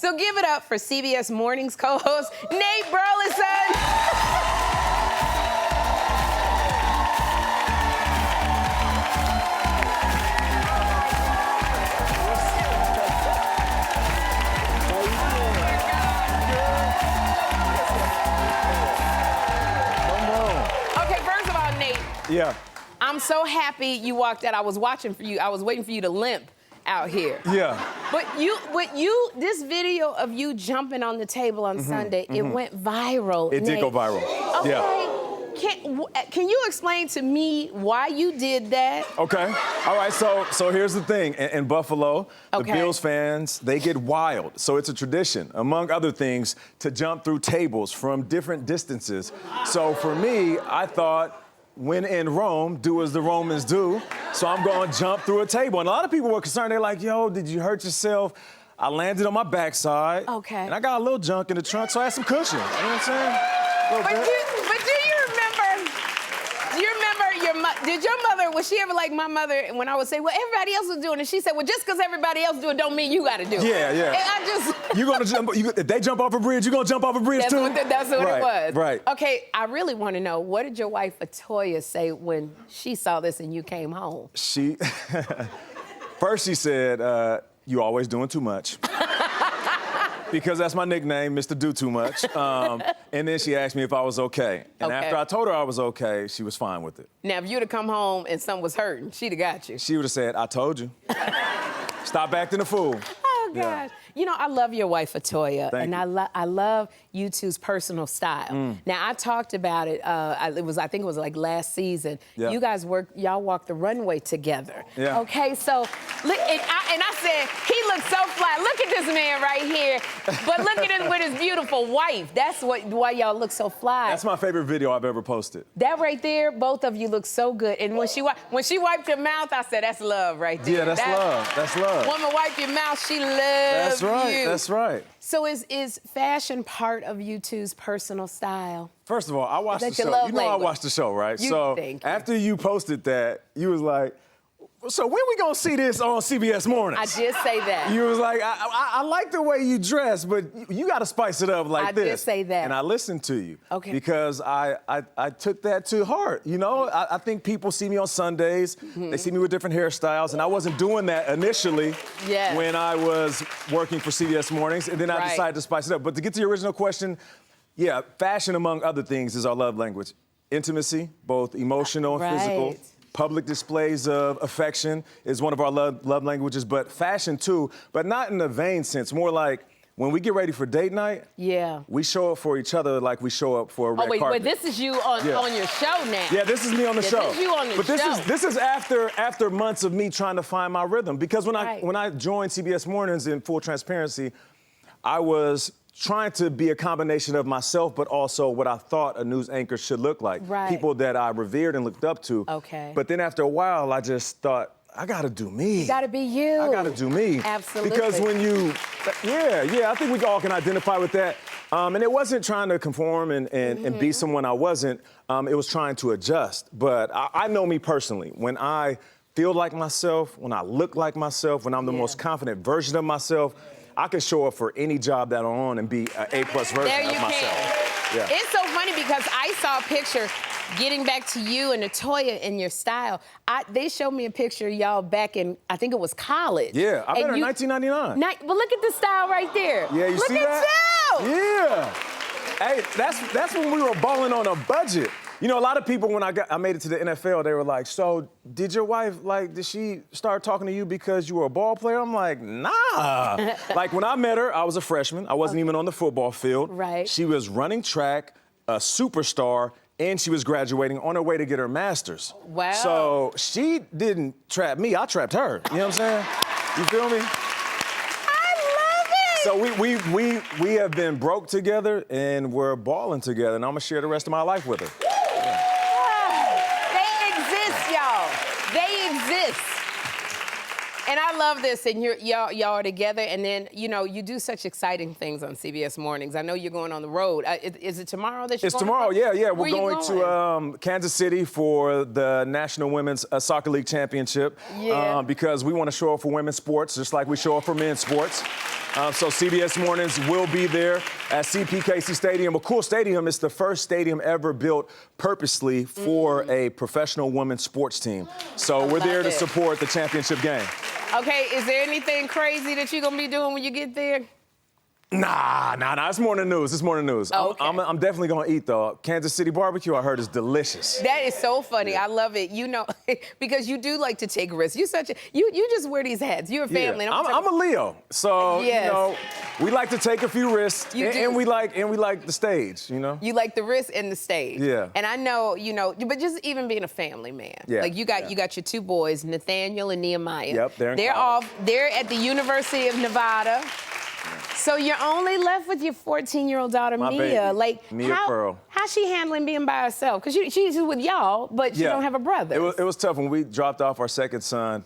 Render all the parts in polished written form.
So give it up for CBS Mornings co-host Nate Burleson. Yeah. I'm so happy you walked out. I was watching for you. I was waiting for you to limp out here. Yeah. But this video of you jumping on the table on Sunday, it went viral. It did go viral. Okay. Yeah. Can you explain to me why you did that? Okay. All right. So here's the thing. In Buffalo, the Bills fans, they get wild. So it's a tradition, among other things, to jump through tables from different distances. So for me, I thought, when in Rome, do as the Romans do. So I'm going to jump through a table. And a lot of people were concerned. They're like, yo, did you hurt yourself? I landed on my backside. Okay. And I got a little junk in the trunk, so I had some cushion. You know what I'm saying? But do you remember did your mother, was she ever like my mother, when I would say, well, everybody else was doing it, she said, well, just because everybody else do it don't mean you got to do it. Yeah, yeah. And I just... You're going to jump, if they jump off a bridge, you're going to jump off a bridge too? That's what it was. Right. Okay, I really want to know, what did your wife, Atoya, say when she saw this and you came home? First she said, you're always doing too much. Because that's my nickname, Mr. Do Too Much. And then she asked me if I was okay. And after I told her I was okay, she was fine with it. Now, if you'd have come home and something was hurting, she'd have got you. She would have said, I told you. Stop acting a fool. Oh, gosh. Yeah. You know, I love your wife, Atoya, Thank you. I love you two's personal style. Now, I talked about it, I think it was like last season. Yeah. You guys y'all walked the runway together. Yeah. Okay, so, and I said, he looks so fly. Look at this man right here. But look at him with his beautiful wife. That's why y'all look so fly. That's my favorite video I've ever posted. That right there, both of you look so good. And when she wiped your mouth, I said, that's love right there. Yeah, that's love. That's love. Woman wipe your mouth, she loves you. That's right. So is fashion part of you two's personal style? First of all, I watched the show. You know I watched the show, right? After you posted that, you was like, so when we gonna see this on CBS Mornings? I did say that. You was like, I like the way you dress, but you gotta spice it up like this. I did say that. And I listened to you. Okay. Because I took that to heart, you know? I think people see me on Sundays, they see me with different hairstyles, and I wasn't doing that initially when I was working for CBS Mornings, and then I decided to spice it up. But to get to your original question, yeah, fashion, among other things, is our love language. Intimacy, both emotional and physical. Public displays of affection is one of our love languages, but fashion too, but not in a vain sense, more like when we get ready for date night, we show up for each other like we show up for a red carpet. But this is you on your show now. Yeah, this is me on the show. This is you on the show. This is after months of me trying to find my rhythm, because when I joined CBS Mornings, in full transparency, I was trying to be a combination of myself, but also what I thought a news anchor should look like. People that I revered and looked up to. But then after a while, I just thought, I gotta do me. You gotta be you. I gotta do me. Absolutely. Because when you, I think we all can identify with that. And it wasn't trying to conform and be someone I wasn't. It was trying to adjust. But I know me personally. When I feel like myself, when I look like myself, when I'm the most confident version of myself, I can show up for any job that I'm on and be an A+ version of myself. Yeah. It's so funny because I saw a picture, getting back to you and Atoya and your style. They showed me a picture of y'all back in, I think it was college. Yeah, I met her in 1999. But look at the style right there. Yeah, you see that? Look at you! Yeah. Hey, that's when we were balling on a budget. You know, a lot of people, when I made it to the NFL, they were like, so did your wife, did she start talking to you because you were a ball player? I'm like, nah. Like, when I met her, I was a freshman. I wasn't even on the football field. She was running track, a superstar, and she was graduating on her way to get her master's. Wow. So she didn't trap me, I trapped her. You know what I'm saying? You feel me? So we have been broke together, and we're balling together, and I'm gonna share the rest of my life with her. They exist, y'all. They exist. And I love this, and y'all are together, and then, you know, you do such exciting things on CBS Mornings. I know you're going on the road. Is it tomorrow that you're going? It's tomorrow, yeah. We're going to Kansas City for the National Women's Soccer League Championship. Because we want to show up for women's sports, just like we show up for men's sports. So CBS Mornings will be there at CPKC Stadium, a cool stadium. It's the first stadium ever built purposely for a professional women's sports team. So we're there to support the championship game. Okay, is there anything crazy that you're gonna be doing when you get there? Nah. It's more than news. It's more than news. Okay. I'm definitely gonna eat though. Kansas City barbecue, I heard, is delicious. That is so funny. Yeah. I love it. You know, because you do like to take risks. You just wear these hats. You're a family. Yeah. I'm a Leo, so yes. You know, we like to take a few risks, and we like the stage. You know. You like the risk and the stage. Yeah. And I know, you know, but just even being a family man. Yeah. Like you got your two boys, Nathaniel and Nehemiah. Yep. They're at the University of Nevada. So you're only left with your 14-year-old daughter, My Mia. baby. Like, Mia Pearl. How's she handling being by herself? Because she's with y'all, but she don't have a brother. It was tough when we dropped off our second son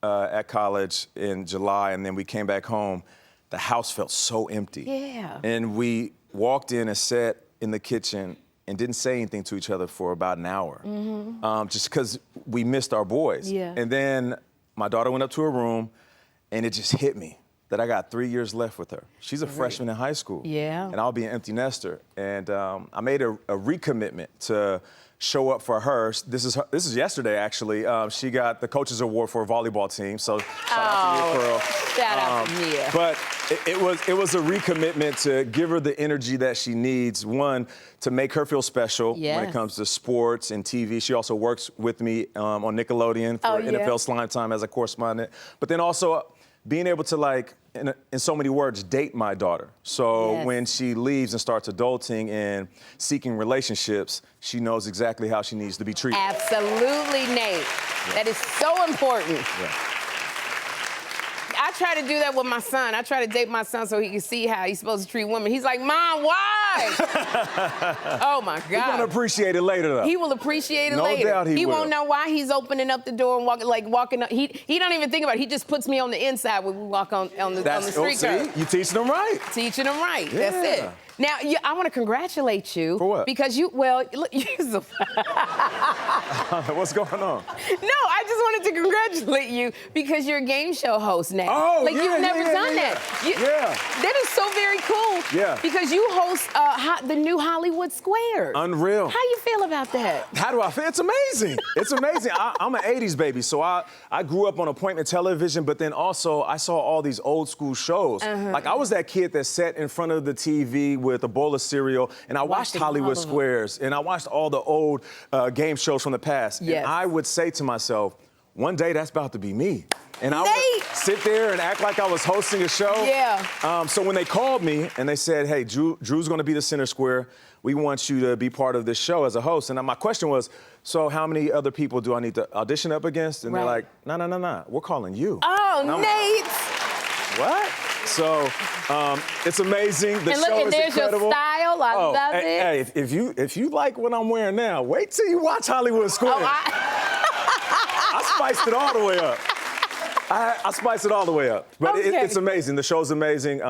at college in July, and then we came back home. The house felt so empty. Yeah. And we walked in and sat in the kitchen and didn't say anything to each other for about an hour, just because we missed our boys. Yeah. And then my daughter went up to her room, and it just hit me that I got 3 years left with her. She's a freshman in high school. Yeah. And I'll be an empty nester. And I made a recommitment to show up for her. This is yesterday, actually. She got the Coaches Award for a volleyball team. So shout out to Mia Pearl. Shout out to Mia. But it was a recommitment to give her the energy that she needs. One, to make her feel special when it comes to sports and TV. She also works with me on Nickelodeon for NFL Slime Time as a correspondent. But then also being able to, like, in so many words, date my daughter. So when she leaves and starts adulting and seeking relationships, she knows exactly how she needs to be treated. Absolutely, Nate. Yeah. That is so important. Yeah. I try to do that with my son. I try to date my son so he can see how he's supposed to treat women. He's like, Mom, why? Oh, my God. He's going to appreciate it later, though. He will appreciate it later. No doubt he will. Won't know why he's opening up the door and walking up. He don't even think about it. He just puts me on the inside when we walk on the street. See, you teaching them right. Teaching them right. Yeah. That's it. Now, I want to congratulate you. For what? Because look, what's going on? No, I just wanted to congratulate you because you're a game show host now. Oh, like you've never done that. That is so very cool. Yeah. Because you host the new Hollywood Squares. Unreal. How you feel about that? How do I feel? It's amazing. It's amazing. I'm an 80s baby, so I grew up on appointment television, but then also I saw all these old school shows. Like I was that kid that sat in front of the TV with a bowl of cereal, and I watched Hollywood Squares, and I watched all the old game shows from the past. Yes. And I would say to myself, one day that's about to be me. And I would sit there and act like I was hosting a show. Yeah. So when they called me and they said, hey, Drew's going to be the center square. We want you to be part of this show as a host. And my question was, so how many other people do I need to audition up against? And they're like, no. We're calling you. Oh, Nate. What? So it's amazing. The and look, show and is there's incredible. Your style. I love it. Hey, if you like what I'm wearing now, wait till you watch Hollywood Squares. I spiced it all the way up. I spiced it all the way up. But it's amazing. The show's amazing.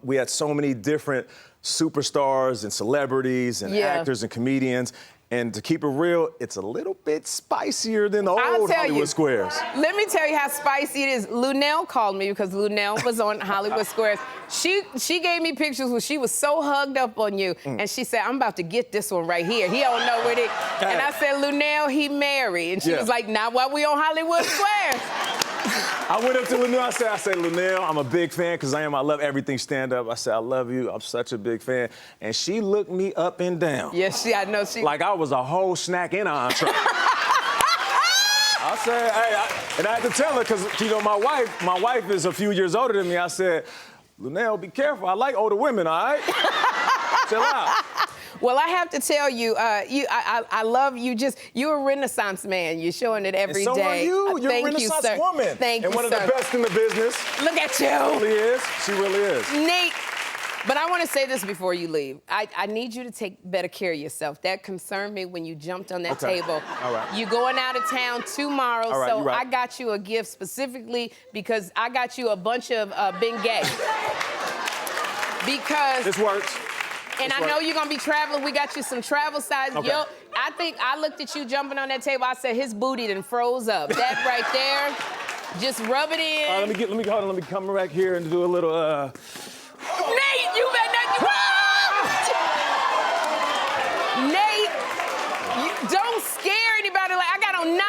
We had so many different superstars and celebrities and actors and comedians. And to keep it real, it's a little bit spicier than the old Hollywood Squares. Let me tell you how spicy it is. Lunel called me because Lunel was on Hollywood Squares. She gave me pictures where she was so hugged up on you, and she said, I'm about to get this one right here. He don't know what it. And I said, Lunel, he married. And she was like, not while we on Hollywood Squares. I went up to Lunel. I said, Lunel, I'm a big fan because I love everything stand up. I said, I love you. I'm such a big fan. And she looked me up and down. Yes, I know she. Like I was a whole snack and an entree. I said, hey, and I had to tell her because, you know, my wife is a few years older than me. I said, Lunel, be careful. I like older women, all right? Chill out. Well, I have to tell you, I love you. You're a Renaissance man. You're showing it every day. And so are you. You're a Renaissance woman. Thank you, and one of the best in the business. Look at you. She really is. She really is. Nate, but I want to say this before you leave. I need you to take better care of yourself. That concerned me when you jumped on that table. All right. You're going out of town tomorrow, all right, so right. I got you a gift specifically because I got you a bunch of Bengay. Because this works. And I know you're going to be traveling. We got you some travel size. Okay. I think I looked at you jumping on that table. I said, his booty done froze up. That right there. Just rub it in. Let me come back here and do a little, Nate, you better not. Nate, don't scare anybody. Like, I got on 9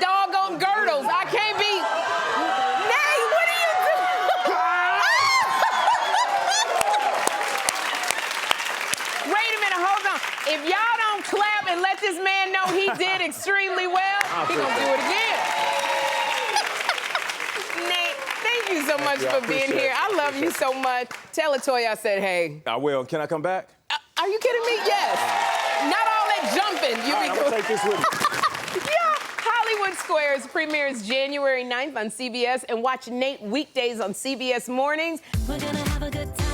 doggone girdles. I can't be. Nate, what are you doing? Wait a minute, hold on. If y'all don't clap and let this man know he did extremely well, he gonna do it again. Nate, thank you so much for being here. I love you so much. Tell LaToya I said hey. I will. Can I come back? Are you kidding me? Yes. Not all that jumping. I'm gonna take this with me. Yeah. Hollywood Squares premieres January 9th on CBS, and watch Nate weekdays on CBS Mornings. We're gonna have a good time.